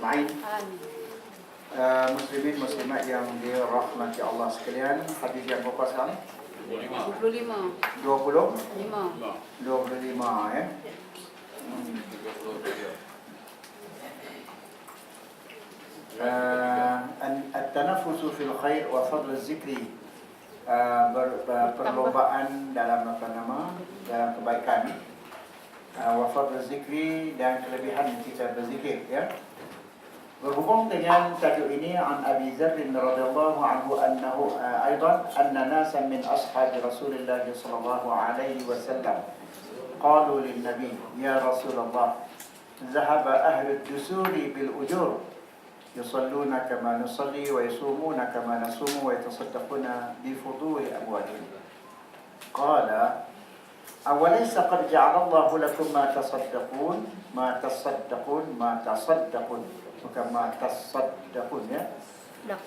ajma'in. Muslimin muslimat yang dirahmati Allah sekalian, hadis yang berapa sekarang? 25. 25 ya. At-tanaffusu fil khair wa fadl az-zikri, perlombaan dalam dalam kebaikan, wa fadl az-zikri, dan kelebihan kita berzikir ya. Berhubung dengan tajuk ini, an Abi Dzar radhiyallahu anhu annahu aidan anna nasan min ashabi Rasulillah sallallahu alaihi wasallam qalu lin nabi ya Rasulullah dhahaba ahlu ad-dusuri bil ujur yusalluna kama nusalli wa yasumuna kama nasumu wa yatasaddaquna bi fuduli amwalihim. Qala awalaysa qad ja'ala Allahu lakum ma tasaddaqun ma tasaddaqun bukan ma tasaddaqun ya,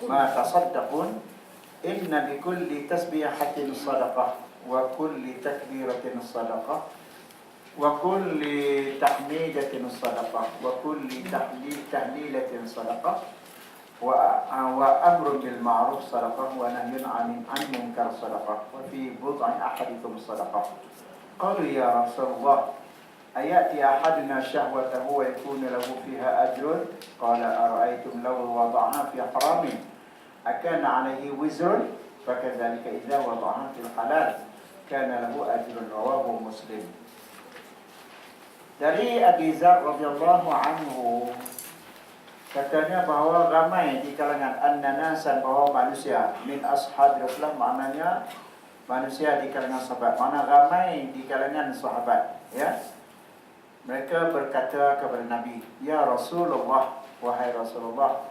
ma tasaddaqun inna bi kulli tasbihatin sadaqah wa kulli takbiratin sadaqah wa kulli tahmidatin sadaqah wa kulli tahlilatin sadaqah wa amrun bil ma'ruf sadaqah wa nahyun 'anil munkar sadaqah wa fi bud'i ahadikum sadaqah. Qalu ya Rasulullah ayati ahaduna syahwatahu wa yakunu lahu fiha ajrun? Qala ara'aytum law wada'aha fi haramin akana 'alayhi wizrun fakadzalika idza wada'aha fil halal kana lahu ajrun. Rawahu Muslim. Dari Abi Dzar radhiyallahu anhu, katanya bahawa ramai di kalangan an-nasan, bahawa manusia min ashab Rasulullah, maknanya manusia di kalangan sahabat, mana ramai di kalangan sahabat ya. Mereka berkata kepada Nabi, ya Rasulullah, wahai Rasulullah,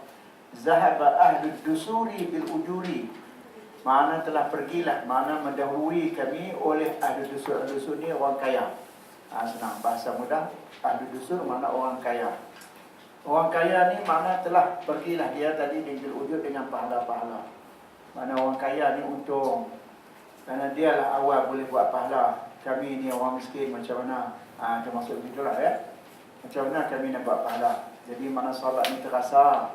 zahaba ahlu dusuri bil ujuri, mana telah pergilah, mana mendahului kami oleh ahlu dusur. Ahlu dusur ni orang kaya. Senang bahasa mudah, ahlu dusur mana orang kaya. Orang kaya ni mana telah pergilah dia tadi bil ujur dengan pahala-pahala. Mana orang kaya ni untung, kerana dia lah awal boleh buat pahala. Kami ni orang miskin macam mana? Termasuk begitulah ya. Macam mana kami nak buat pahala? Jadi mana sahabat ni terasa,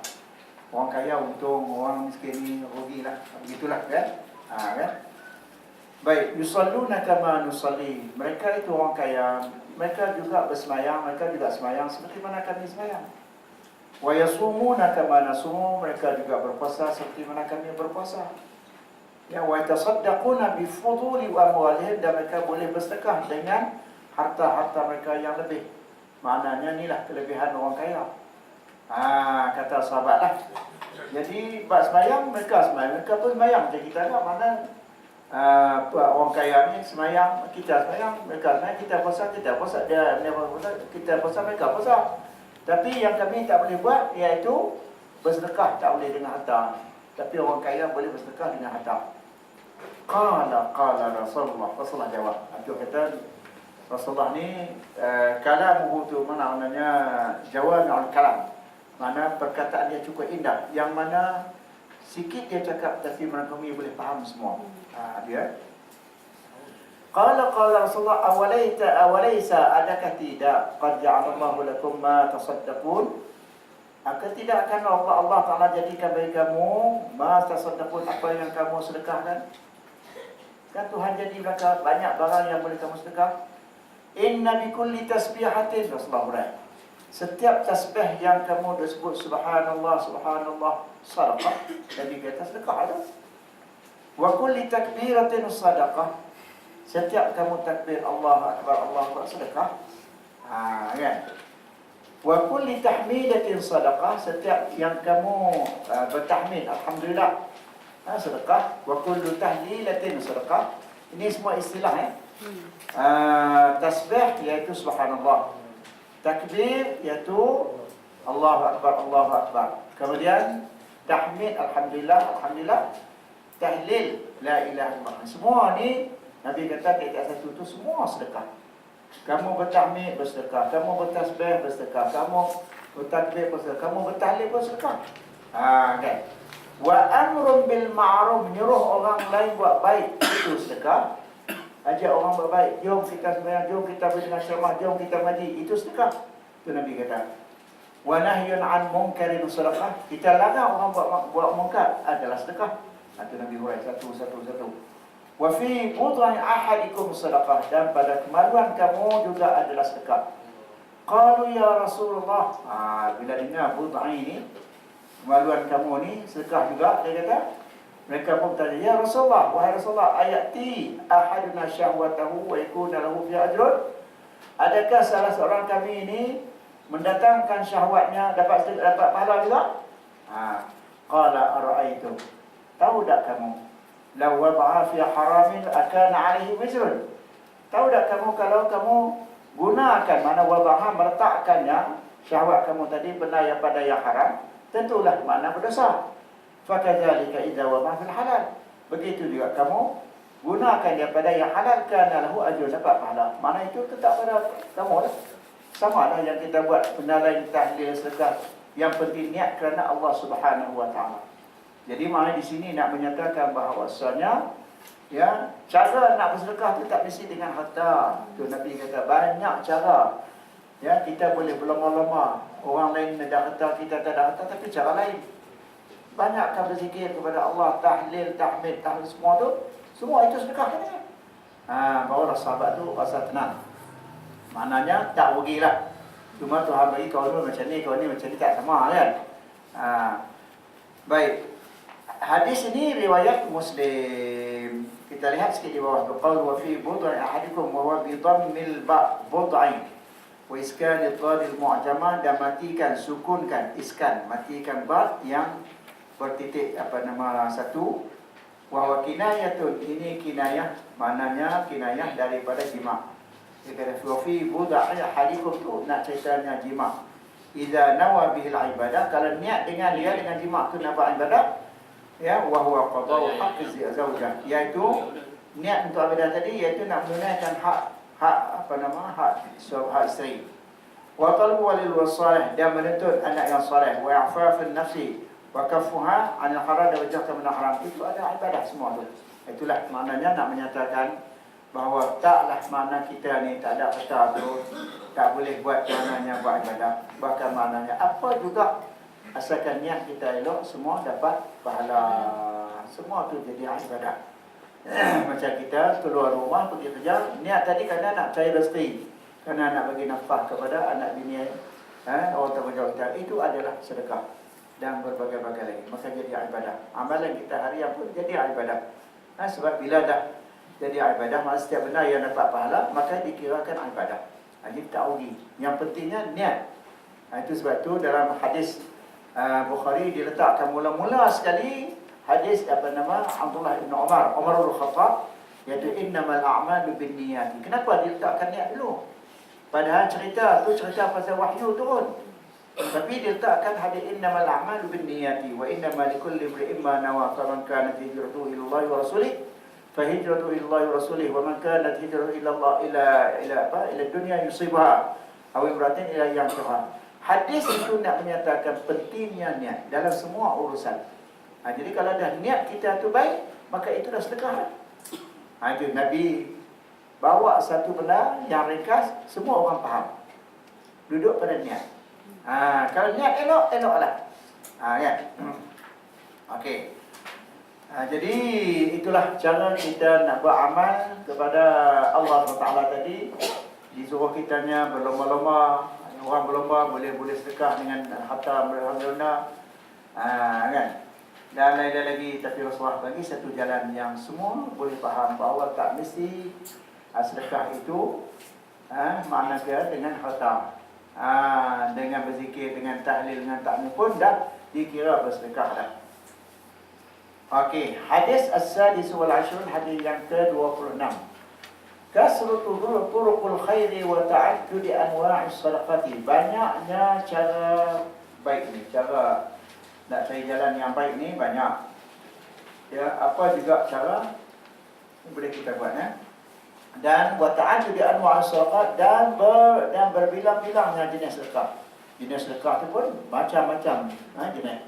orang kaya untung, orang miskin ni rugilah. Begitulah ya. Kan? Baik, yusalluna kama nusalli. Mereka itu orang kaya, mereka juga bersemayang, mereka juga semayang seperti mana kami semayang. Wa yasumuna kama nasumu, mereka juga berpuasa seperti mana kami berpuasa. Ya, wa yatasaddaquna bi fuduli amwalihim, dan mereka boleh bersedekah dengan harta-harta mereka yang lebih. Maknanya inilah kelebihan orang kaya. Kata sahabatlah. Jadi bab sembahyang, mereka pun sembahyang macam kita tak. Mana orang kaya ni sembahyang, kita sembahyang, mereka sembahyang, kita puasa, dia puasa, kita puasa, mereka puasa. Tapi yang kami tak boleh buat iaitu bersedekah, tak boleh dengan harta. Tapi orang kaya boleh bersedekah dengan harta. Qala Rasulullah jawab. Itu kata Rasulullah ni kalamuhu tu mana maknanya jawami'ul kalam. Mana perkataan dia cukup indah, yang mana sikit dia cakap tapi merangkumi boleh faham semua. Dia Qala Rasulullah awalaysa adakah tidak qad ja'alallahu lakum ma tasaddaqun? Akan tidak akan Allah Ta'ala jadikan bagi kamu ma tasaddaqun, apa yang kamu sedekahkan? Kan Tuhan jadi banyak barang yang boleh kamu sedekah. Inna bi kulli tasbihatin, Rasulullah, setiap tasbih yang kamu disebut subhanallah sadaqah, jadi kata sedekah ada. Wa kulli takbiratin sadaqah, setiap kamu takbir Allah Akbar sedekah. Kan? Wa kulli tahmidatin sadaqah, setiap yang kamu bertahmid alhamdulillah sedekah. Wa kullu tahlilatin sedekah. Ini semua istilah tasbih iaitu subhanallah, takbir iaitu Allahu Akbar, kemudian tahmid alhamdulillah, tahlil la ilaha illallah. Semua ni Nabi kata di atas satu tu semua sedekah. Kamu bertahmid bersedekah, kamu bertasbih bersedekah, kamu bertakbir bersedekah, kamu bertahlil bersedekah. Kan? Wa amrun bil ma'ruf, menyuruh orang lain buat baik, itu sedekah. Ajak orang buat baik, jom kita sembahyang, jom kita beri dengan ceramah, jom kita ngaji, itu sedekah. Itu Nabi kata. Wa nahyun an munkarin sedekah. Kita larang orang buat mungkar adalah sedekah. Itu Nabi Hurairah satu. Wa fi bud'i ahadikum sedekah, dan pada kemaluan kamu juga adalah sedekah. Qalu ya Rasulullah. Bila dengar bud'i ini, kemaluan kamu ni sedekah juga, dia kata, mereka pun bertanya, ya Rasulullah, wahai Rasulullah, ayati ahaduna syahwatahu wa yakuna lahu fi ajrun. Adakah salah seorang kami ini mendatangkan syahwatnya dapat pahala juga? Qala ara'aytum, tahu tak kamu, law wada'a fi haramin akana 'alaihi wizrun. Tahu tak kamu kalau kamu gunakan, mana wada'a meletakkannya syahwat kamu tadi benar pada yang haram, tentulah mana berdosa. Fakadzalika idza wada'a fil halal. Begitu juga kamu gunakan daripada yang halal, kana lahu ajrun, dapat pahala. Mana itu tetap pada kamu lah. Sama lah yang kita buat benda lain, tahlil, sedekah. Yang penting niat kerana Allah Subhanahu wa taala. Jadi mana di sini nak menyatakan bahawasanya ya, cara nak bersedekah tu tak mesti dengan harta. Tu Nabi kata banyak cara. Ya, kita boleh berlama-lama, orang lain ada harta, kita tak ada harta, tapi cara lain. Banyakkan berzikir kepada Allah, tahlil, tahmid, tahlil, semua tu, semua itu sedekah kan? Barulah sahabat tu rasa tenang. Maknanya tak rugilah. Cuma Tuhan bagi kau ni macam ni, kau ni macam ni, tak sama kan? Baik. Hadis ini riwayat Muslim. Kita lihat sikit di bawah tu. Qaul wa fi bud'i ahadikum wa huwa bi dhammil ba' bud'i wa iskan al mu'jamah, dan matikan, sukunkan, iskan, matikan ba' yang bertitik satu. Wa huwa kinayatun, ini kinayah, maknanya kinayah daripada jima'. Dia kata fi bud'i ahadikum tu nak ceritanya jima'. Idza nawa bihil ibadah, kalau niat dengan dia dengan jima' tu nak buat ibadah, ya, wa huwa qada'u haqqi zaujah, iaitu niat untuk ibadah tadi, iaitu nak menunaikan hak isteri. Wa talbu walil wasalih, dan menuntut anak yang saleh. Wa i'fafun nafsi wa kaffuha 'anil haram, dan menjauhkan benda haram. Itu ada ibadah semua tu. Itulah maknanya nak menyatakan bahawa taklah makna kita ni tak ada harta tu tak boleh buat maknanya buat ibadah. Bahkan maknanya apa juga, asalkan niat kita elok, semua dapat pahala. Semua tu jadi ibadah. Macam kita keluar rumah pergi kerja, niat tadi kerana nak cari rezeki, kerana nak bagi nafkah kepada anak bini, orang tanggungjawab kita, itu adalah sedekah dan berbagai-bagai lagi. Maka jadi ibadah. Amalan kita harian pun jadi ibadah. Sebab bila dah jadi ibadah, maka setiap benda yang dapat pahala, maka dikirakan ibadah. Jadi tak rugi. Yang pentingnya niat. Itu sebab tu dalam hadis Bukhari diletakkan mula-mula sekali hadis Abdullah bin Umar bin Khattab, iaitu innamal a'malu binniyati. Kenapa diletakkan niat dulu? Padahal cerita tu cerita pasal wahyu turun. Tapi diletakkan hadis innamal a'malu binniyati wa innamal likulli imri'in ma nawa, faman kanat hijratuhu ila Allah wa rasulih fa hijratuhu ila Allah wa rasulih, wa man kanat hijratuhu ila Allah ila dunya yusibha aw imratin ila yankaha. Hadis itu nak menyatakan pentingnya niat dalam semua urusan. Jadi kalau dah niat kita tu baik, maka itu dah sedekah. Itu Nabi bawa satu benda yang ringkas, semua orang faham. Duduk pada niat. Kalau niat elok, eloklah. Ya. Okey. Jadi itulah cara kita nak beramal kepada Allah SWT tadi. Disuruh kitanya berlomba-lomba. Orang berlomba boleh sedekah dengan harta alhamdulillah. Kan? Dan lain-lain lagi. Tapi Rasulullah bagi satu jalan yang semua boleh faham bahawa tak mesti sedekah itu maknanya dengan harta. Dengan berzikir, dengan tahlil, dengan takmir pun dah dikira bersedekah dah. Okey, hadis as-sadis wal 20, hadis yang ke-26. Kasratu turuqul khairi wa ta'addudi anwa'is sadaqati. Banyaknya cara baik ni, cara nak cari jalan yang baik ni banyak. Ya, apa juga cara boleh kita buat Dan wa ta'addudi anwa'is sadaqat, dan berbilang-bilangnya jenis sedekah. Jenis sedekah tu pun macam-macam jenis.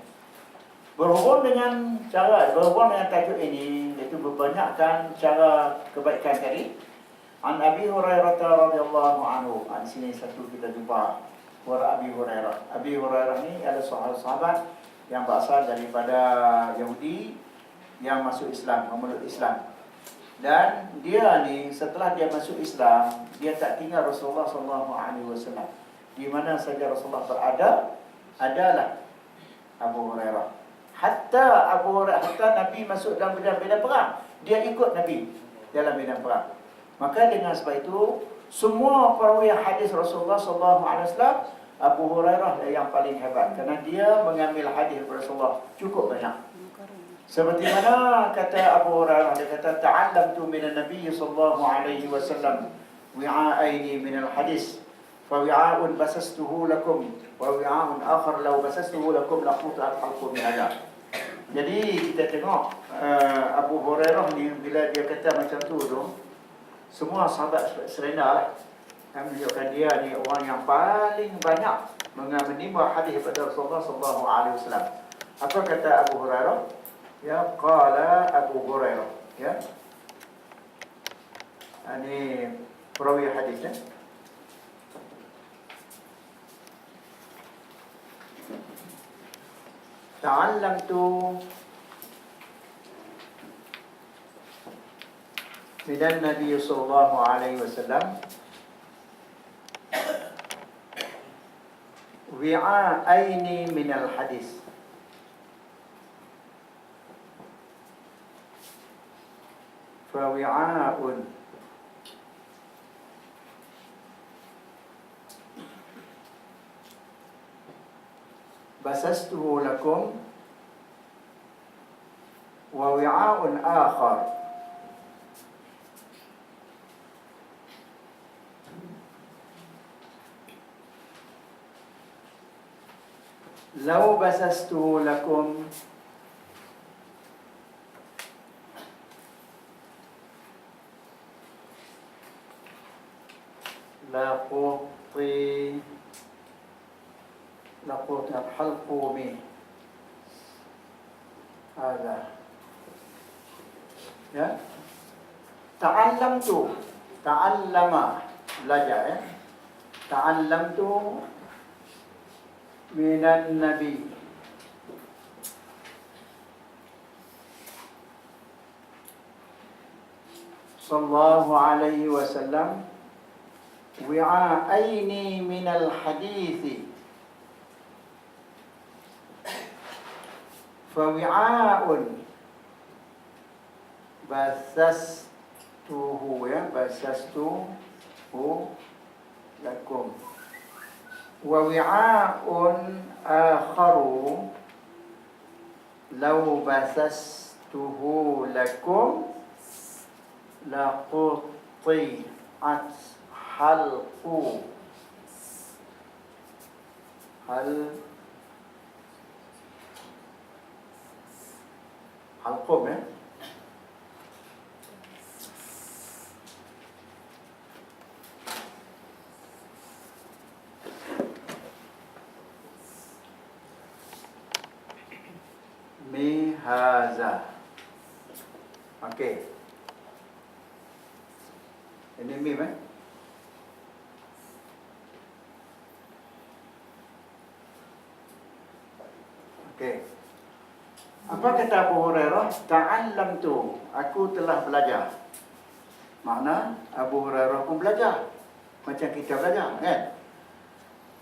Berhubung dengan tajuk ini, iaitu berbanyakkan cara kebaikan tadi. An Abi Hurairah radhiyallahu anhu. Di sini satu kita jumpa. Wara Abi Hurairah. Abi Hurairah ni adalah sahabat yang berasal daripada Yahudi yang masuk Islam, memeluk Islam. Dan dia ni setelah dia masuk Islam, dia tak tinggal Rasulullah SAW. Di mana saja Rasulullah berada, adalah Abu Hurairah. Hatta Nabi masuk dalam medan perang, dia ikut Nabi dalam medan perang. Maka dengan sebab itu, semua perawi hadis Rasulullah SAW, Abu Hurairah yang paling hebat, kerana dia mengambil hadis Rasulullah cukup banyak. Seperti mana kata Abu Hurairah, dia kata ta'allamtu minan Nabi sallallahu alaihi wasallam wi'aini minal hadis fa wi'a'un basastuhu lakum wa wi'a'un akhar law basastuhu lakum laquta'at halqu min hadha. Jadi kita tengok Abu Hurairah ni bila dia kata macam tu, semua sahabat serena lah. Yang menunjukkan dia ni orang yang paling banyak menimba hadis daripada Rasulullah sallallahu alaihi wasallam. Apa kata Abu Hurairah? Ya, qala Abu Hurairah. Ya. Ini perawi hadisnya. Ta'allamtu minan Nabi sallallahu alaihi wasallam wi'aini minal hadis. فوعاء بسسته لكم ووعاء آخر لو بسسته لكم لقطت حلقومي هذا. Ya, ta'allamtu, ta'allama, belajar ya. Ta'allamtu minan Nabi sallallahu alaihi wasallam wi'aini minal hadithi fawi'a'un basastuhu, ya, basastuhu lakum wa wi'a'un akharu law basastuhu lakum laqutti'at halqu halqum, ya. Mihaza. Okey. Ini mim, Okey. Apa kata Abu Hurairah? Ta'allamtu, aku telah belajar. Makna Abu Hurairah pun belajar macam kita belajar, kan?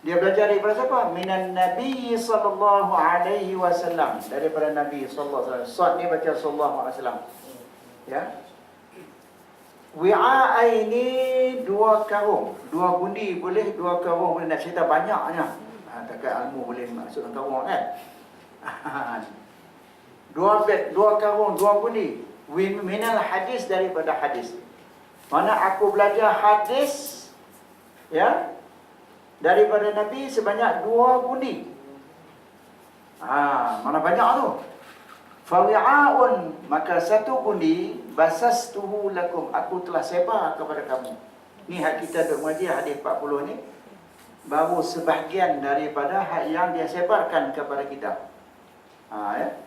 Dia belajar daripada siapa? Minan Nabi sallallahu alaihi wasallam, daripada Nabi sallallahu alaihi wasallam. Sad ni baca sallallahu alaihi wasallam. Ya. Wi'aini, dua karung, dua gundi boleh, dua karung boleh. Nak cerita banyaknya. Takkan ilmu boleh masuk dalam karung, kan? Dua beg, dua karung, dua gundi. Minal hadis, daripada hadis. Mana aku belajar hadis, ya, daripada Nabi sebanyak dua gundi. Mana banyak tu? Fawi'a'un, maka satu gundi, basastuhu lakum, aku telah sebar kepada kamu. Ni hak kita duk mengaji hadis 40 ni, baru sebahagian daripada hak yang dia sebarkan kepada kita. Ya.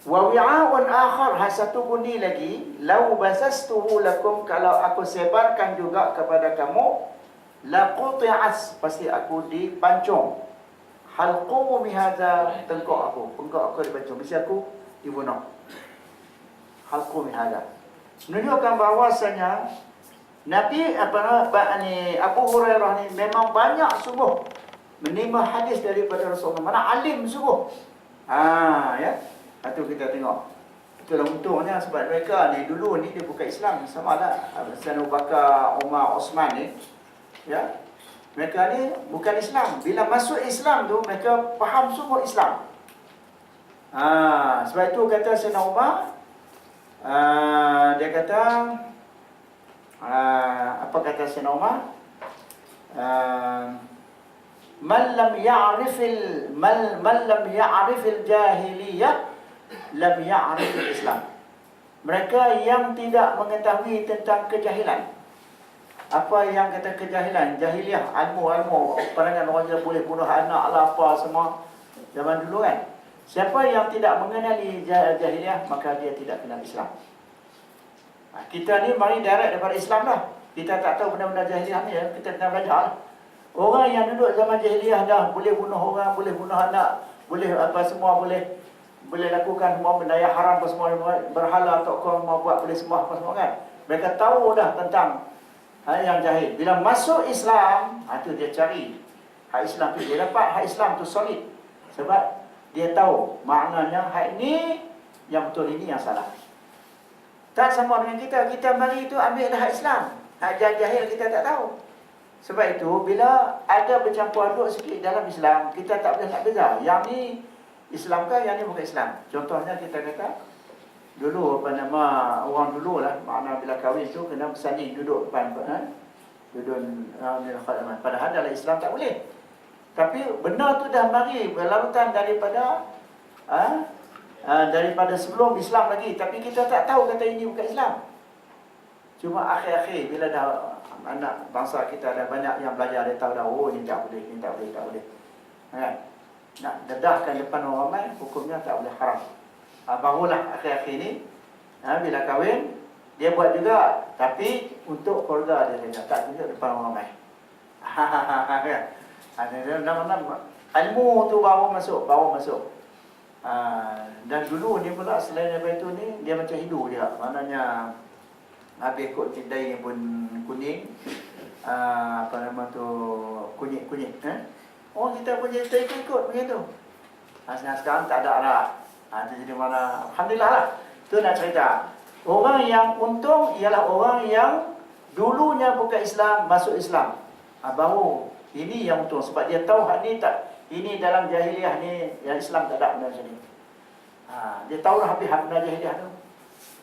Wa wi'a'un akhar, satu gundi lagi, lau basastuhu lakum, kalau aku sebarkan juga kepada kamu, la quti'at, pasti aku dipancung. Halqumu mihadza, tengkok aku dipancung, mesti aku dibunuh. Halqumu mihadza. Menunjukkan bahawasanya Nabi Abu Hurairah ni memang banyak sungguh menerima hadis daripada Rasulullah. Mana alim sungguh. Ya. Itu kita tengok. Itulah untungnya sebab mereka ni dulu ni dia bukan Islam. Sama ada Abu Bakar, Umar, Osman ni. Ya. Mereka ni bukan Islam. Bila masuk Islam tu mereka faham semua Islam. Sebab itu kata Sayyidina Umar, dia kata apa kata Sayyidina Umar? Man lam ya'rifil jahiliyah lam ya'rifil Islam. Mereka yang tidak mengetahui tentang kejahilan. Apa yang kata kejahilan? Jahiliyah, ilmu pandangan orang yang boleh bunuh anak lah apa semua zaman dulu kan. Siapa yang tidak mengenali jahiliyah, maka dia tidak kenal Islam. Kita ni mari direct daripada Islam dah. Kita tak tahu benda-benda jahiliyah ni, kita kena belajar lah. Orang yang duduk zaman jahiliyah dah boleh bunuh orang, boleh bunuh anak, boleh apa semua, boleh lakukan semua benda yang haram apa semua, berhala atau kau mau buat boleh sembah apa semua kan. Mereka tahu dah tentang yang jahil. Bila masuk Islam, tu dia cari hak Islam tu, dia dapat hak Islam tu solid. Sebab dia tahu maknanya hak ini yang betul, ini yang salah. Tak sama dengan kita mari itu ambil dah hak Islam. Hak jahil kita tak tahu. Sebab itu bila ada bercampur aduk sikit dalam Islam, kita tak boleh nak beza. Yang ni Islam ke, yang ni bukan Islam. Contohnya kita kata dulu orang dulu lah, makna bila kahwin tu kena bersanding duduk depan duduk padahal dalam Islam tak boleh. Tapi benda tu dah mari berlarutan daripada sebelum Islam lagi, tapi kita tak tahu kata ini bukan Islam. Cuma akhir-akhir bila dah anak bangsa kita ada banyak yang belajar, dia tahu dah, oh ini tak boleh, ini tak boleh. Kan? Nak dedahkan depan orang ramai, hukumnya tak boleh, haram. Barulah akhir-akhir ni bila kahwin dia buat juga, tapi untuk keluarga dia saja, tak juga depan orang ramai. Ilmu tu baru masuk. Dan dulu ni pula selain daripada itu ni, dia macam hidu dia. Maknanya habis kot kedai pun kuning, kunyit. Oh kita punya ikut begitu. Sekarang tak ada lah. Jadi mana, alhamdulillah lah. Tu nak cerita. Orang yang untung ialah orang yang dulunya bukan Islam, masuk Islam. Baru ini yang untung sebab dia tahu hak ni tak, ini dalam jahiliyah ni yang Islam tak ada benda macam ni. Dia tahu dah habis hak benda jahiliyah tu.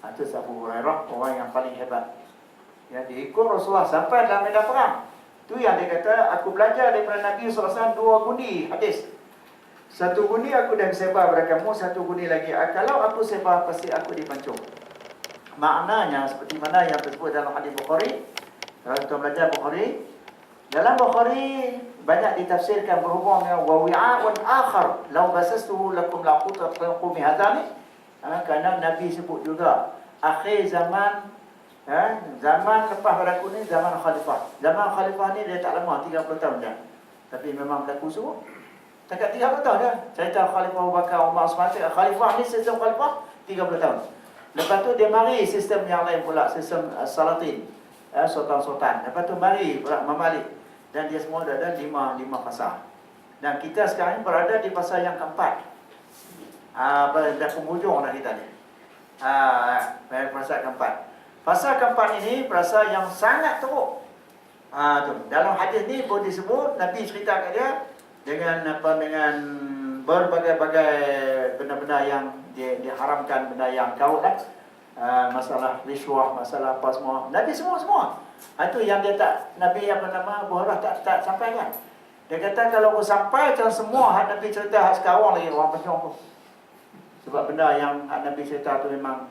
Itu Abu Hurairah, orang yang paling hebat. Ya, dia ikut Rasulullah sampai dalam medan perang. Tu yang dia kata, aku belajar daripada Nabi SAW 2 gundi hadis. 1 gundi aku dah sebar pada kamu, 1 gundi lagi. Kalau aku sebar, pasti aku dipancung. Maknanya seperti mana yang tersebut dalam hadis Bukhari. Kalau kita belajar Bukhari, dalam Bukhari banyak ditafsirkan berhubung dengan wa wi'a'un akhar law basastuhu lakum laqutat qumi hadani. Kerana Nabi sebut juga akhir zaman, zaman lepas pada aku ni zaman khalifah. Zaman khalifah ni dia tak lama, 30 tahun je. Tapi memang berlaku semua. Dekat 30 tahun je. Cerita Khalifah Abu Bakar, Umar, Osman. Khalifah ni sistem khalifah 30 tahun. Lepas tu dia mari sistem yang lain pula, sistem Salatin, sultan-sultan. Lepas tu mari pula Mamalik. Dan dia semua ada 5 fasa. Dan kita sekarang ni berada di fasa yang keempat. Dah penghujung dah kita ni. Fasa keempat. Fasa keempat ini fasa yang sangat teruk. Tu. Dalam hadis ni pun disebut, Nabi cerita kat dia dengan berbagai-bagai benda-benda yang diharamkan, benda yang gaul lah. Masalah risuah, masalah apa semua. Nabi semua. Itu yang dia tak, Nabi Buharah tak sampaikan. Dia kata kalau aku sampaikan semua hak Nabi cerita hak sekarang lagi orang penyong tu. Sebab benda yang hak Nabi cerita tu memang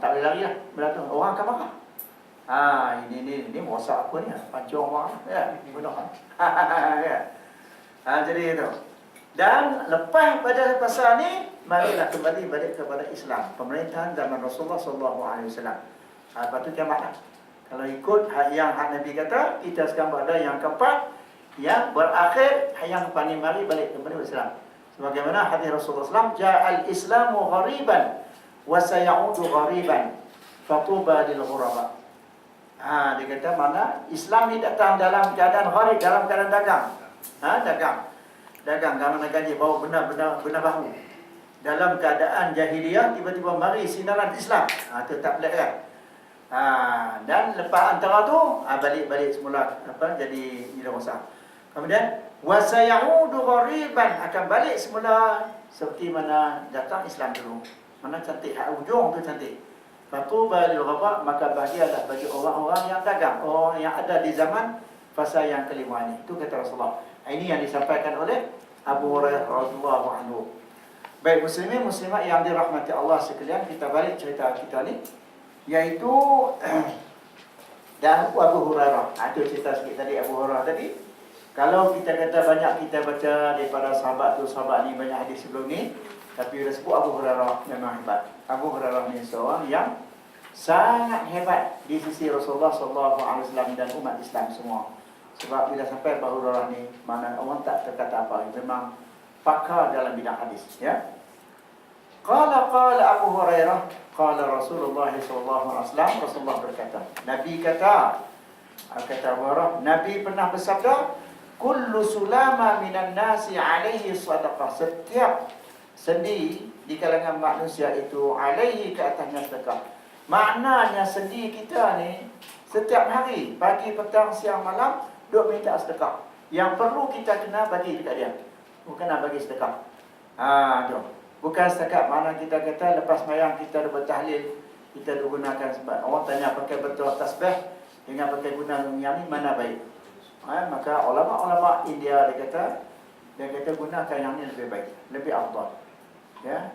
tak boleh lari lah benda tu. Orang akan marah. Ini rosak apa ni? Pancung orang. Ya, bunuh. Ya. Jadi itu. Dan lepas pada pasal ni, marilah kembali balik kepada Islam. Pemerintahan zaman Rasulullah SAW. Lepas tu kiamat lah. Kalau ikut yang Nabi kata, kita sekarang berada yang keempat, yang berakhir yang paling mari balik kepada Islam. Sebagaimana hadis Rasulullah SAW, ja'al islamu ghariban wa sayaudu ghariban fatuba lil ghuraba. Dia kata mana Islam ni datang dalam keadaan gharib, dalam keadaan dagang. Dagang kerana gaji bawa benar bahu. Dalam keadaan jahiliyah tiba-tiba mari sinaran Islam. Itu tak pelik kan? Dan lepas antara tu balik semula jadi rosak. Kemudian wasayaudu ghariban, akan balik semula seperti mana datang Islam dulu. Mana cantik, ujung tu cantik. Fatuba lil ghuraba, maka bahagialah bagi orang-orang yang dagang, orang yang ada di zaman fasa yang kelima ini. Itu kata Rasulullah. Ini yang disampaikan oleh Abu Hurairah radhiyallahu anhu. Baik muslimin muslimat yang dirahmati Allah sekalian, kita balik cerita kita ni, yaitu dan Abu Hurairah. Itu cerita sikit tadi Abu Hurairah tadi. Kalau kita kata banyak kita baca daripada sahabat ni banyak hadis sebelum ni, tapi sudah sebut Abu Hurairah memang hebat. Abu Hurairah ni seorang yang sangat hebat di sisi Rasulullah SAW dan umat Islam semua. Sebab bila sampai Abu Hurairah ni, mana orang tak terkata apa, memang pakar dalam bidang hadis, ya. Qala Abu Hurairah, qala Rasulullah SAW, Rasulullah berkata, Nabi kata Abu Hurairah, Nabi pernah bersabda, kullu sulama minan nasi alaihi sadaqah. Setiap sendi di kalangan manusia itu alaihi, ke atasnya sedekah. Maknanya sendi kita ni setiap hari, pagi, petang, siang, malam, duk minta sedekah. Yang perlu kita kena bagi dekat dia, bukan nak bagi sedekah. Tu. Bukan setakat mana kita kata lepas mayang kita dah bertahlil, kita dah gunakan sebab orang tanya pakai betul tasbih dengan pakai guna yang ni mana baik. Maka ulama-ulama India dia kata gunakan yang ni lebih baik, lebih afdal. Ya.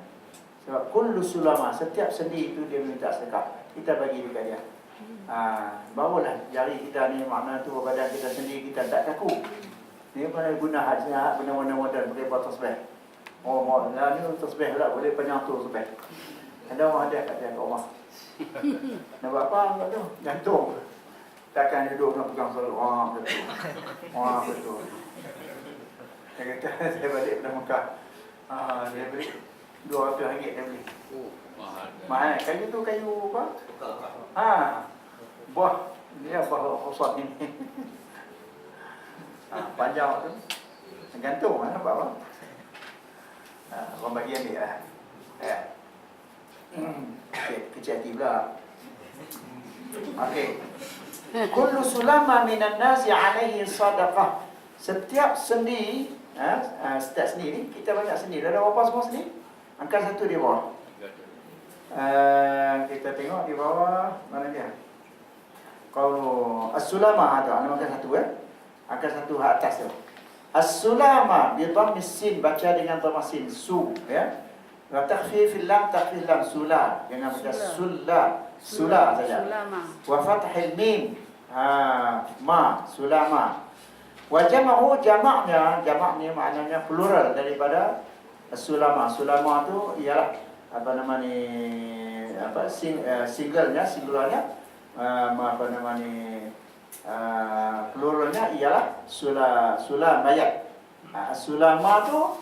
Sebab kullu sulama, setiap sendi itu dia minta sedekah, kita bagi dekat dia. Barulah jari kita ni, makna tu badan kita sendiri kita tak kaku. Ni mana guna hajat, benda-benda moden pakai buat tasbih. Oh, ni tasbih pula boleh penyatur tasbih. Ada orang ada kat dia kat rumah. Nak buat apa kat tu? Gantung. Takkan duduk nak pegang selalu. Betul. Dia kata, saya balik pada Mekah. Dia beli RM200 dia beli. Mahal. Kayu tu kayu apa? Buah. Dia buah khusat ni. Panjang tu. Gantung nampak apa? Orang bagi ambil lah. Kecil hati pula. Okey. Kullu sulama minan nasi alaihi sadaqah. Setiap sendi, setiap sendi ni, kita banyak sendi. Ada berapa semua sendi? Angkat satu di bawah. Kita tengok di bawah, mana dia? Kalau as-sulama ada, angkat satu angkat satu atas tu. As-sulama bi dhammis sin, baca dengan dhamma sin, su, ya. Wa takhfifil lam, takhfif lam, sula, jangan baca sula saja. Wa fathil mim, ma, sulama. Wa jam'u, jamaknya maknanya plural daripada sulama. Sulama tu ialah apa nama ni, singularnya pluralnya ialah sulamayat. Sulama tu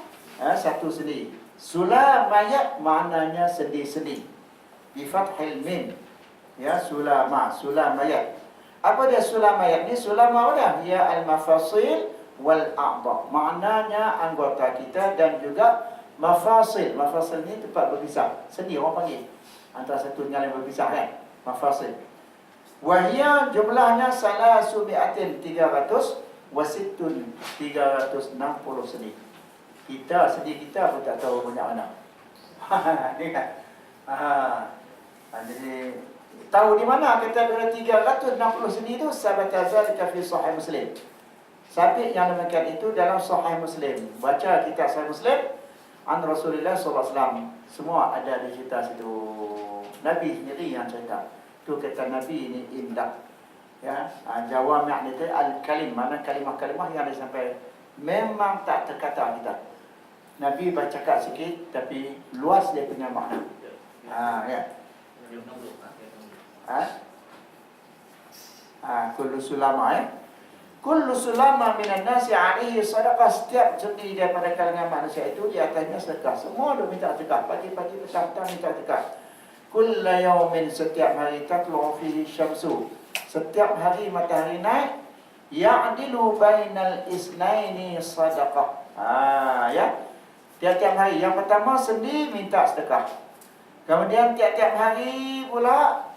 satu sendi. Sulamayat maknanya sendi-sendi. Bi fathil mim. Ya, sulamayat. Apa dia sulamayat ni? Sulama apa dia? Ya al-mafasil wal a'dha. Maknanya anggota kita dan juga mafasil. Mafasil ni tempat berpisah. Sendi orang panggil. Antara satu dengan lain berpisah kan? Mafasil. Wahia jumlahnya salasu mi'atin 300 wasittun 360 sendi. Sendi kita pun tak tahu banyak mana. Ni kan. Jadi tahu di mana kata ada 360 sendi itu? Sahabat zalika fi sahih Muslim. Sabit yang demikian itu dalam sahih Muslim. Baca kitab sahih Muslim an Rasulullah SAW. Semua ada di cerita situ. Nabi sendiri yang cerita. Tu kata Nabi ini indah. Ya, jawami' ni al-kalim, mana kalimah-kalimah yang disampaikan memang tak terkata kita. Nabi bercakap sikit tapi luas dia punya makna. Ya. Kullu sulama Kullu sulama minan nasi alaihi sadaqah. Setiap sendiri daripada kalangan manusia itu di atasnya sedekah. Semua dia minta sedekah. Pagi-pagi petang-petang minta sedekah. Kulla yaumin, setiap hari, tatlu fihi syamsu, setiap hari matahari naik, ya'dilu bainal isnaini sadaqah. Ya. Tiap-tiap hari. Yang pertama sendiri minta sedekah. Kemudian tiap-tiap hari pula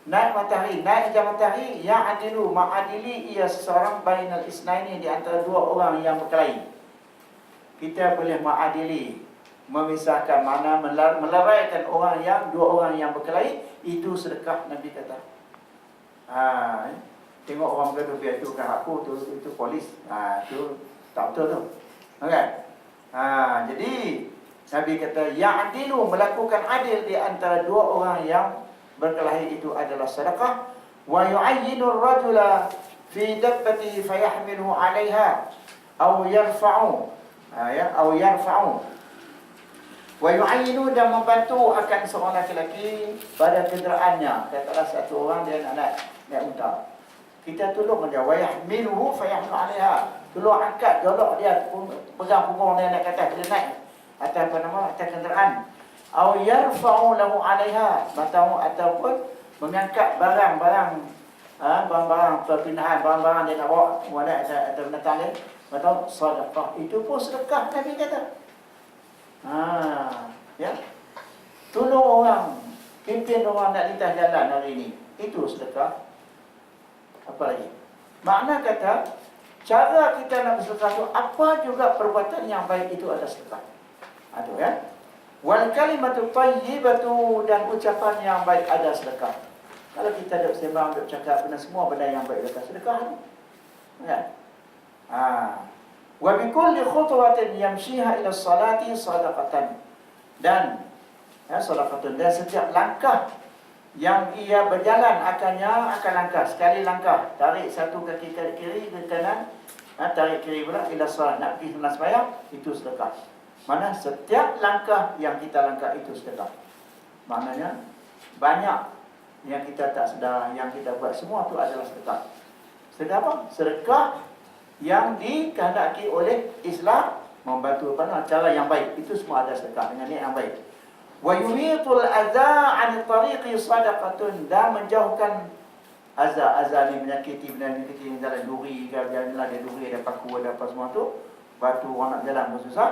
naik matahari, naik jam matahari, ya'dilu, ma'adili, ia seseorang bainal isnaini, di antara dua orang yang berkelahi. Kita boleh ma'adili, memisahkan, mana meleraikan dua orang yang berkelahi, itu sedekah, Nabi kata. Tengok orang bergaduh, biar itu kan aku, itu polis. Itu tak betul tu. Okay? Jadi Nabi kata ya'dilu, melakukan adil di antara dua orang yang berkelahi, itu adalah sedekah. Wa yu'ayyinu ar-rajula fi dabbatihi fayahmiluhu 'alayha aw yarfa'u, aw yarfa'u. Wa yu'ayyinu, dan membantu akan seorang lelaki pada kenderaannya. Katalah satu orang dia nak naik unta, kita tolong dia. Wa yahmiluhu fayahmilu 'alayha, tolong angkat, jolok dia, pegang punggung dia naik ke atas, dia naik atas atas kenderaan. Aw yarfa'u lahu 'alayha, ataupun mengangkat barang-barang perpindahan, barang-barang dia nak bawa naik atas binatang dia, atau sedekah. Itu pun sedekah, Nabi kata. Ya. Tolong orang, pimpin orang nak lintas jalan hari ini, itu sedekah. Apa lagi? Makna kata, cara kita nak bersedekah tu, apa juga perbuatan yang baik itu ada sedekah. Itu ya. Wal kalimatu thayyibatu, dan ucapan yang baik ada sedekah. Kalau kita ada sembang, ada cakap benda, semua benda yang baik ada sedekah. Kan? Wa bi kulli khutwatin yamshiha ila salati sadaqatan, dan sadaqatun, dan setiap langkah yang ia berjalan akan langkah, sekali langkah, tarik satu kaki ke kiri ke kanan, tarik kiri pula ila salat, nak pergi sembahyang, itu sedekah. Mana setiap langkah yang kita langkah itu sedekah. Maknanya banyak yang kita tak sedar, yang kita buat, semua itu adalah sedekah. Sedekah apa? Sedekah yang dikehendaki oleh Islam, membantu cara yang baik, itu semua ada sedekah dengan niat yang baik. Wa yumitul adza 'an tariqi sadaqatun, dan menjauhkan azza ni, menyakiti jalan duri, jalan ada duri, ada paku, ada apa semua tu, batu, orang nak jalan pun susah,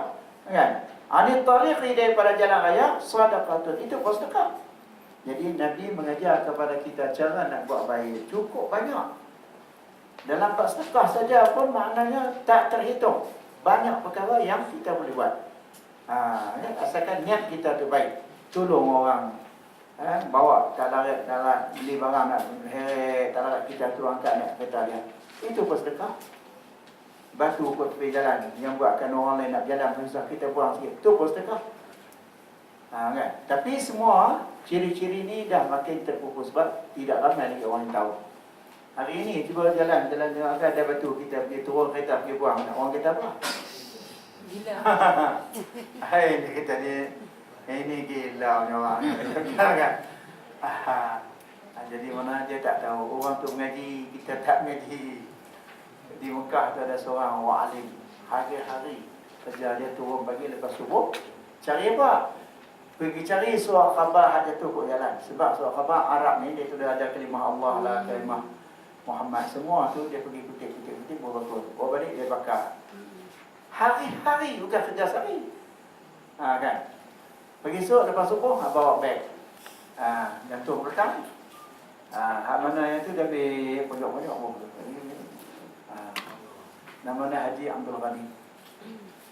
kan? 'An tariqi, daripada jalan raya, sadaqatun, itu pun sedekah. Jadi Nabi mengajar kepada kita cara nak buat baik, cukup banyak. Dalam bab sedekah saja pun maknanya tak terhitung banyak perkara yang kita boleh buat. Asalkan niat kita tu baik. Tolong orang, bawa tak larat beli barang nak heret, tak larat kita tu angkat naik kereta dia, itu pun sedekah. Batu kot tepi jalan yang buatkan orang lain nak jalan susah, kita buang sikit, itu pun sedekah. Kan? Tapi semua ciri-ciri ni dah makin terpupus, sebab tidak ramai lagi orang yang tahu. Hari ini cuba jalan ada batu, kita pergi turun kereta, pergi buang, orang kata apa? Gila. Hai, dia kata dia, ini gila punya orang. Kan? Jadi mana dia tak tahu, orang tu mengaji, kita tak mengaji. Di Mekah tu ada seorang wa'alim, hari-hari kerja dia turun pagi lepas subuh, cari apa? Pergi cari surah khabar hajat tu kot jalan. Sebab surah khabar Arab ni, dia sudah ada kalimah Allah lah, kalimah Muhammad, semua tu dia pergi kutip, bawa balik dia bakar. Hari-hari, bukan kerja sehari. Kan? Pergi esok lepas subuh, bawa beg, jantung petang. Hak mana yang tu dia ambil pojok-pojok. Namanya Haji Abdul Ghani.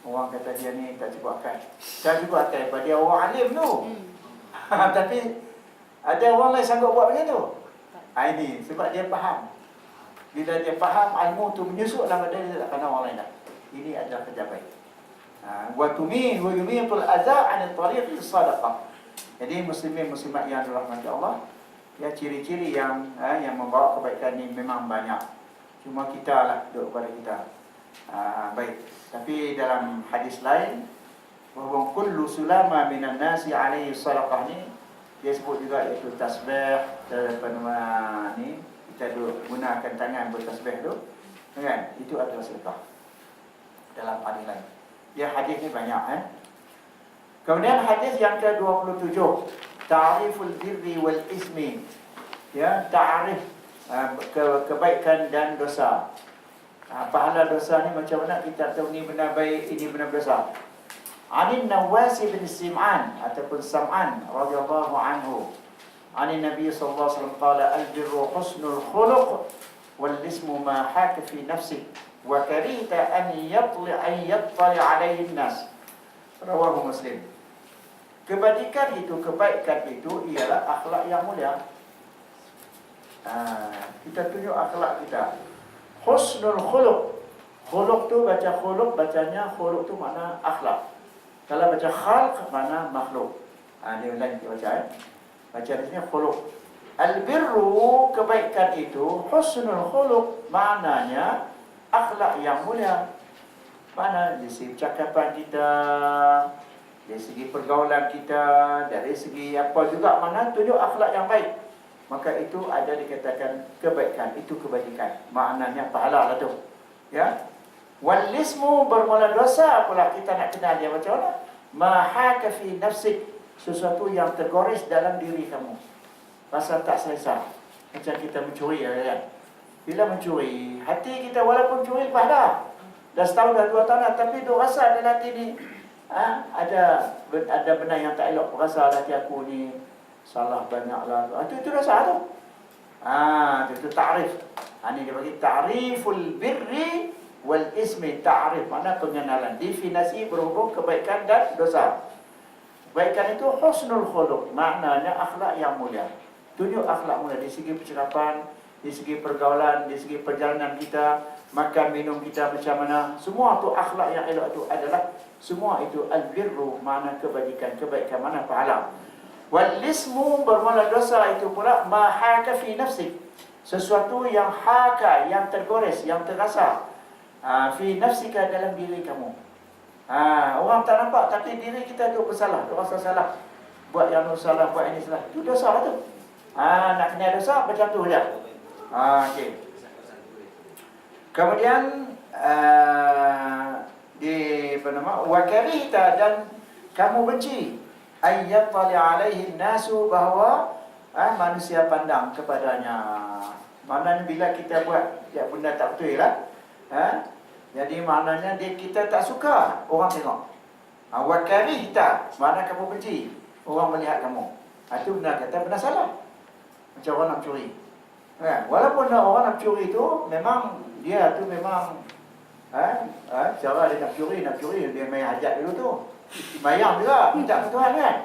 Orang kata dia ni tak cukup akal. Tak cukup akal pada dia orang alim tu. Tapi ada orang lain sanggup buat macam tu. Ini sebab dia faham. Bila dia faham, ilmu tu menyusup dalam badan dia, tak kena orang lain dah. Ini adalah kerja baik. Wa yumitul adza 'an tariqi sadaqah. Jadi muslimin muslimat yang dirahmati Allah, ya, ciri-ciri yang membawa kebaikan ni memang banyak. Cuma kita lah duduk pada kita. Baik. Tapi dalam hadis lain, bahawa kullu sulama minan nasi alaihi sadaqah ni, dia sebut juga iaitu tasbih, ni kita kita gunakan tangan bertasbih tu, kan? Itu adalah sedekah dalam hadilan. Ya, hadis ni banyak. Kemudian hadis yang ke-27, ta'riful birri wal ismi. Ya, ta'rif kebaikan dan dosa. Pahala dosa ni macam mana kita tahu ni benda baik, ini benda dosa. Anin Nawas bin Sim'an ataupun Sam'an radhiyallahu anhu. Anin Nabi sallallahu alaihi wasallam qala al-birru husnul khuluq wal ismu ma haka fi nafsi wa karita an yattali alaihi an-nas. Rawahu Muslim. Kebaikan itu ialah akhlak yang mulia. Kita tunjuk akhlak kita. Husnul khuluq. Khuluq tu baca khuluq, bacanya khuluq tu makna akhlak. Kalau baca khalq makna makhluk. Dia lain kita baca. Baca di sini khuluq. Al-birru, kebaikan itu, husnul khuluq, maknanya akhlak yang mulia. Mana dari segi percakapan kita, dari segi pergaulan kita, dari segi apa juga, mana tunjuk akhlak yang baik. Maka itu ada dikatakan kebaikan, itu kebajikan. Maknanya pahala lah tu. Ya. Wal ismu, bermula dosa pula kita nak kenal dia macam mana? Mahaka fi nafsik, sesuatu yang tergores dalam diri kamu. Rasa tak selesa. Macam kita mencuri ya. Bila mencuri, hati kita walaupun curi lepas dah. Dah setahun dah 2 tahun dah, tapi tu rasa dalam hati ni ada benda yang tak elok. Rasa hati aku ni salah banyaklah. Itu rasa tu. Itu ta'rif. Ini dia bagi ta'riful birri wal ismi. Ta'rif mana pengenalan, definisi berhubung kebaikan dan dosa. Kebaikan itu husnul khuluq, maknanya akhlak yang mulia. Tunjuk akhlak mulia di segi percakapan, di segi pergaulan, di segi perjalanan kita, makan minum kita macam mana. Semua tu akhlak yang elok itu adalah semua itu al-birru, makna kebajikan, kebaikan, mana pahala. Wal ismu, bermula dosa itu pula ma haka fi nafsik, sesuatu yang haka, yang tergores, yang terasa fi nafsika, dalam diri kamu. Orang tak nampak tapi diri kita tu bersalah, tu rasa salah, buat yang salah, buat ini salah, tu dosa lah tu. Nak kena dosa macam tu je. Okey. Kemudian di wa karihta, dan kamu benci ayyattali alaihi nasu, bahawa manusia pandang kepadanya. Maknanya bila kita buat benda tak betul lah, jadi maknanya kita tak suka orang tengok. Wa karihta, makna kamu benci orang melihat kamu. Itu benar kata benar salah. Macam orang nak curi. Walaupun orang nak curi tu memang dia tu memang cara dia nak curi dia main hajat dulu tu. Mayang juga minta ke Tuhan kan.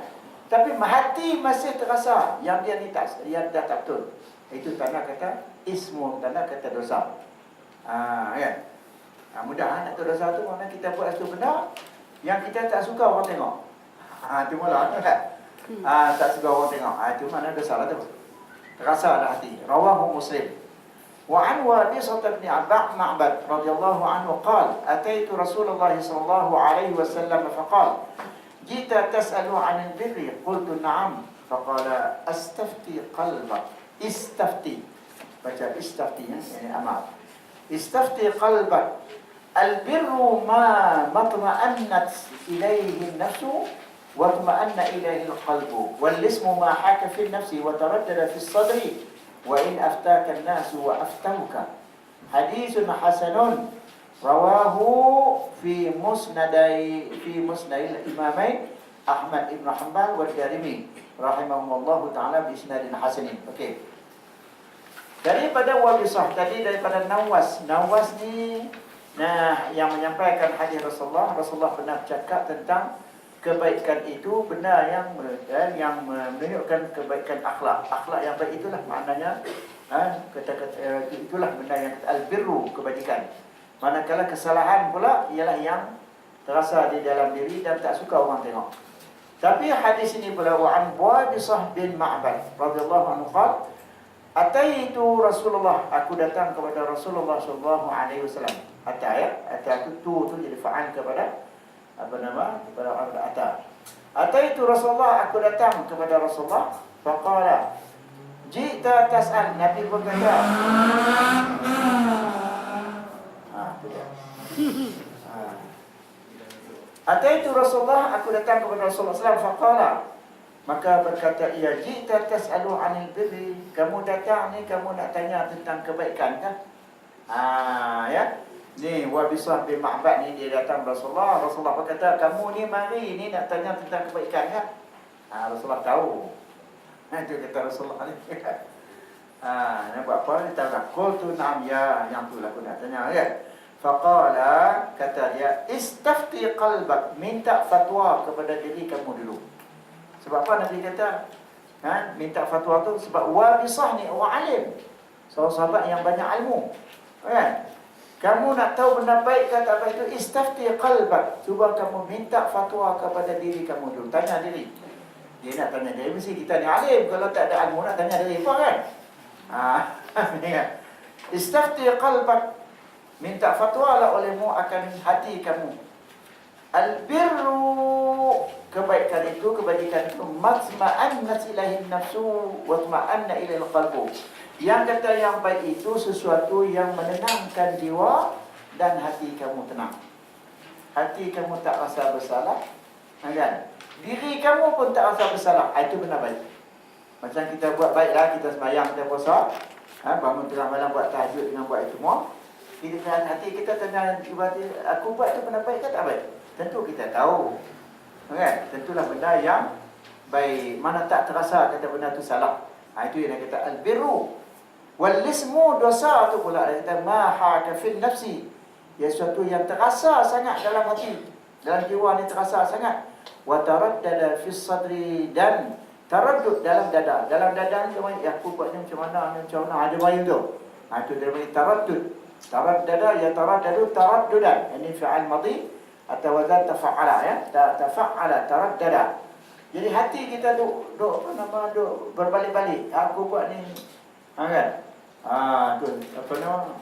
Tapi hati masih terasa yang dia ni tak betul. Itu tanda kata ismu, tanda kata dosa. Kan? Mudah nak tahu dosa tu mana kita buat satu benda yang kita tak suka orang tengok. Itu malah kan. Tak suka orang tengok. Itu mana dosa lah tu. Terasa dalam hati. Rawahu Muslim. Wa an Wabisah bin Ma'bad radhiyallahu anhu qala ataitu Rasulullah sallallahu alaihi wasallam faqala jita tas'alu 'anil birri qultu na'am faqala astafti qalbak. Istafti, baca istafti yani amal. Istafti qalbak. Al-birru ma matma'annat ilayhi an-nafsu wa tuma'anna ilayhi al-qalbu wal ismu ma haka fi an-nafsi wa taraddada fi as-sadri wa in aftaka an-nasu wa aftahuka. Hadithun hasanun rawahu fi musnadai al-imamain Ahmad ibn Hanbal wa Darimi rahimahumullah ta'ala bi isnadin hasanin. Okey. Daripada Wabisah tadi, daripada Nawas. Nawas ni yang menyampaikan hadis Rasulullah pernah bercakap tentang kebaikan itu benda yang menunjukkan kebaikan akhlak. Akhlak yang baik itulah maknanya kata-kata itulah benda yang al-birru, kebajikan. Manakala kesalahan pula ialah yang terasa di dalam diri dan tak suka orang tengok. Tapi hadis ini pula wa an Wabisah bin Ma'bad radhiyallahu anhu qala ataitu Rasulullah, aku datang kepada Rasulullah sallallahu alaihi wasallam. Ata tu jadi fa'al kepada kepada ata. Ataitu Rasulullah, aku datang kepada Rasulullah, faqala, Jita tas'al, Nabi pun kata. Tu dia. Ataitu Rasulullah, aku datang kepada Rasulullah SAW, faqala, maka berkata ia, jita tas'alu 'anil birri, kamu datang ni kamu nak tanya tentang kebaikan kan? Ya. Ni Wabisah bin Ma'bad ni dia datang Rasulullah berkata, kamu ni mari ni nak tanya tentang kebaikan kan? Rasulullah tahu. Itu kata Rasulullah ni. Nak buat apa? Dia tahu. Qultu na'am ya, yang tu lah aku nak tanya kan. Faqala, kata dia, istafti qalbak, minta fatwa kepada diri kamu dulu. Sebab apa Nabi kata? Minta fatwa tu sebab Wabisah ni orang alim. Seorang sahabat yang banyak ilmu. Kan? Kamu nak tahu benda baik ke tak baik itu, istafti qalbak. Cuba kamu minta fatwa kepada diri kamu dulu. Tanya diri. Dia nak tanya diri, mesti kita ni alim. Kalau tak ada ilmu nak tanya diri apa kan? Istafti qalbak. Minta fatwa lah olehmu akan hati kamu. Albirru, kebaikan itu, kebajikan itu, matma'annat ilahin nafsu wa tma'anna ilal qalbu. Yang kata yang baik itu sesuatu yang menenangkan jiwa dan hati kamu tenang. Hati kamu tak rasa bersalah, kan? Diri kamu pun tak rasa bersalah. Itu benar baik. Macam kita buat baiklah, kita sembahyang, kita puasa, bangun tengah malam buat tahajud dengan buat itu semua. Kita kan hati kita tanya, aku buat itu benar baik ke tak baik? Tentu kita tahu, kan? Tentulah benda yang baik. Mana tak terasa kata benda itu salah. Itu yang kata al-birru. Wal-ismu, dosa tu pula dia kata mahaka fil nafsi. Ya, sesuatu yang terasa sangat dalam hati, dalam jiwa ni terasa sangat. Wa taraddada fis sadri, dan taraddud dalam dada. Dalam dada ni ya, aku buatnya macam mana, ada main tu. Itu dia bagi taraddud. Taraddada ya taraddadu taraddudan. Ini fi'al madhi atau wazan tafa'ala ya. Tafa'ala taraddada. Jadi hati kita duk berbalik-balik. Aku buat ni, kan? Tu apa nama?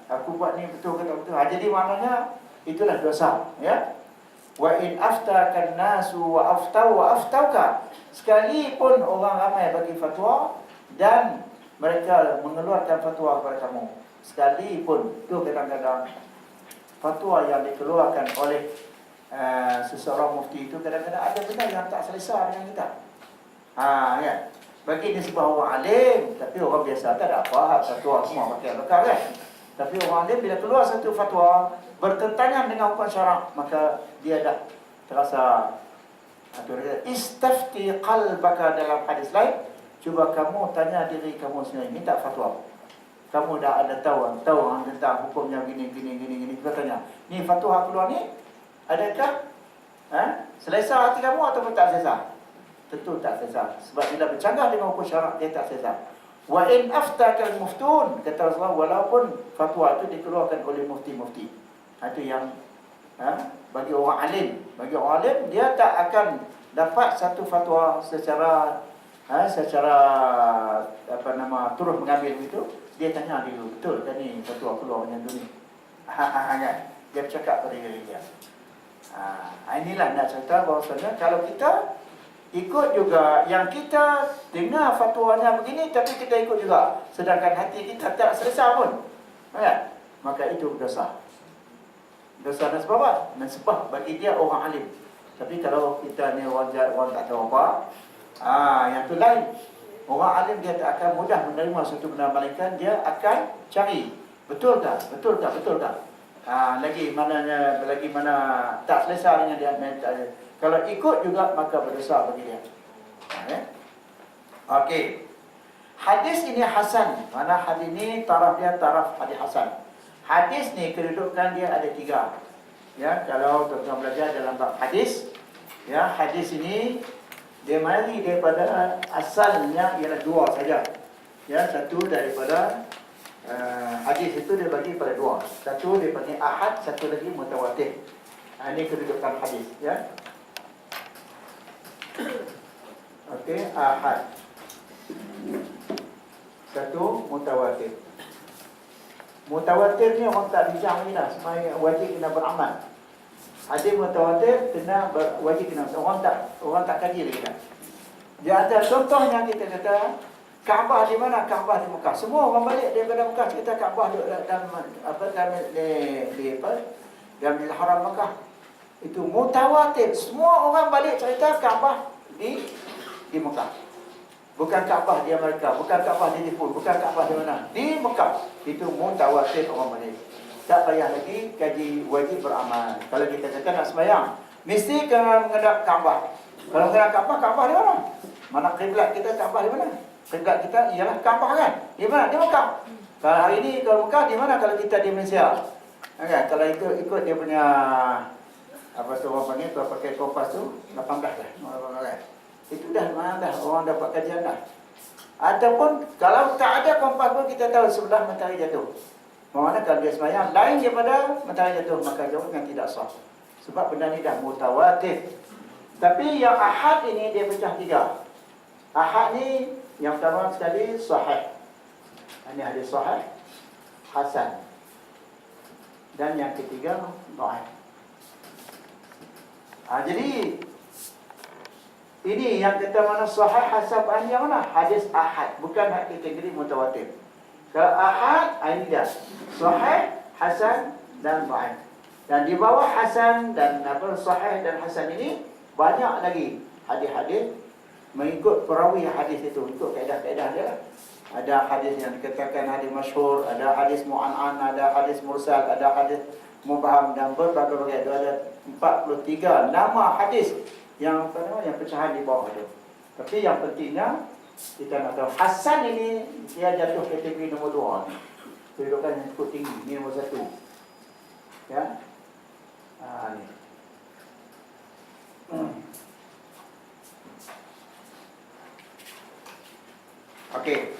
Aku buat ni betul ke tak betul? Jadi maknanya itulah dosa, ya. Wa in aftakan nasu wa aftauka. Sekalipun orang ramai bagi fatwa dan mereka mengeluarkan fatwa kepada kamu, sekalipun tu kadang-kadang fatwa yang dikeluarkan oleh seseorang mufti itu kadang-kadang ada benda yang tak selesa dengan kita. Kan? Bagi dia sebuah orang alim, tapi orang biasa tak ada apa, fatwa semua pakai bekal kan. Tapi orang alim bila keluar satu fatwa bertentangan dengan hukum syarak, maka dia dah terasa. Istafti qalbaka dalam hadis lain, cuba kamu tanya diri kamu sendiri, minta fatwa. Kamu dah ada tahu tentang hukumnya gini. Kita tanya, ni fatwa keluar ni, adakah selesa hati kamu ataupun tak selesa? Tentu tak selesa. Sebab bila bercanggah dengan hukum syarak, dia tak selesa. Wa in aftakal muftun, kata Rasulullah, walaupun fatwa itu dikeluarkan oleh mufti-mufti. Itu yang bagi orang alim. Bagi orang alim, dia tak akan dapat satu fatwa secara terus mengambil itu. Dia tanya dulu, betul kan ni fatwa keluar macam tu ni? Kan? Dia bercakap pada diri dia. Inilah nak cerita bahawasanya kalau kita ikut juga, yang kita dengar fatwanya begini tapi kita ikut juga, sedangkan hati kita tak selesa pun, kan? Maka itu dosa. Dosa dan sebab apa? Mensebab bagi dia orang alim. Tapi kalau kita ni orang jahat, orang tak tahu apa, yang tu lain. Orang alim dia tak akan mudah menerima satu benda malaikat, dia akan cari betul tak? Lagi mana tak selesa dengan dia. Kalau ikut juga maka berdosa bagi dia. Okey. Hadis ini hasan. Mana hadis ini taraf dia taraf hadis hasan. Hadis ni kedudukan dia ada 3. Ya, kalau tuan-tuan belajar dalam bab hadis, ya, hadis ini dia mari daripada asalnya ialah 2 saja. Ya, satu daripada hadis itu dia bagi pada 2. Satu daripada ahad, satu lagi mutawatir. Ini kedudukan hadis, ya. Okey, ahad. Satu mutawatir. Mutawatir ni orang tak bincang lagi dah. Semua wajib kena beramal. Hadis mutawatir kena wajib kena. Orang tak kaji lagi dah. Dia ada contohnya kita kata Kaabah di mana? Kaabah di Mekah. Semua orang balik daripada Mekah cerita Kaabah dalam dalam Haram Mekah. Itu mutawatir. Semua orang balik cerita Kaabah di Mekah. Bukan Kaabah di Amerika, bukan Kaabah di Jepun, bukan Kaabah di mana? Di Mekah. Itu mutawatir orang balik. Tak payah lagi kaji wajib beramal. Kalau kita kata nak sembahyang, mesti kena menghadap Kaabah. Kalau menghadap Kaabah, Kaabah di mana? Mana kiblat kita, Kaabah di mana? Kiblat kita ialah Kaabah kan? Di mana? Di Mekah. Kalau hari ini kalau Mekah di mana? Kalau kita di Malaysia. Kan? Kalau ikut dia punya apa tu orang panggil tu pakai kompas tu 18 dah. Itu dah mana dah orang dapat kajian dah. Ataupun kalau tak ada kompas pun kita tahu sebelah matahari jatuh. Mana kalau dia sembahyang lain daripada matahari jatuh maka jawabnya tidak sah. Sebab benda ni dah mutawatir. Tapi yang ahad ini dia pecah tiga. Ahad ni yang pertama sekali sahih. Ini hadis sahih, hasan. Dan yang ketiga dhaif. Jadi ini yang kita mana sahih, hasan, yang mana? Hadis ahad, bukan kategori mutawatir. Kalau ahad ini dah sahih, hasan dan dhaif. Dan di bawah hasan dan sahih dan hasan ini banyak lagi hadis-hadis mengikut perawi hadis itu, ikut kaedah-kaedah dia. Ada hadis yang dikatakan hadis masyhur, ada hadis mu'an'an, ada hadis mursal, ada hadis mubham dan berbagai-bagai. Ada 43 nama hadis yang yang pecahan di bawah itu. Tapi yang pentingnya kita nak tahu hasan ini dia jatuh kategori nombor 2. Kedudukan yang cukup tinggi, ini nombor 1. Ya. Ni. Okey.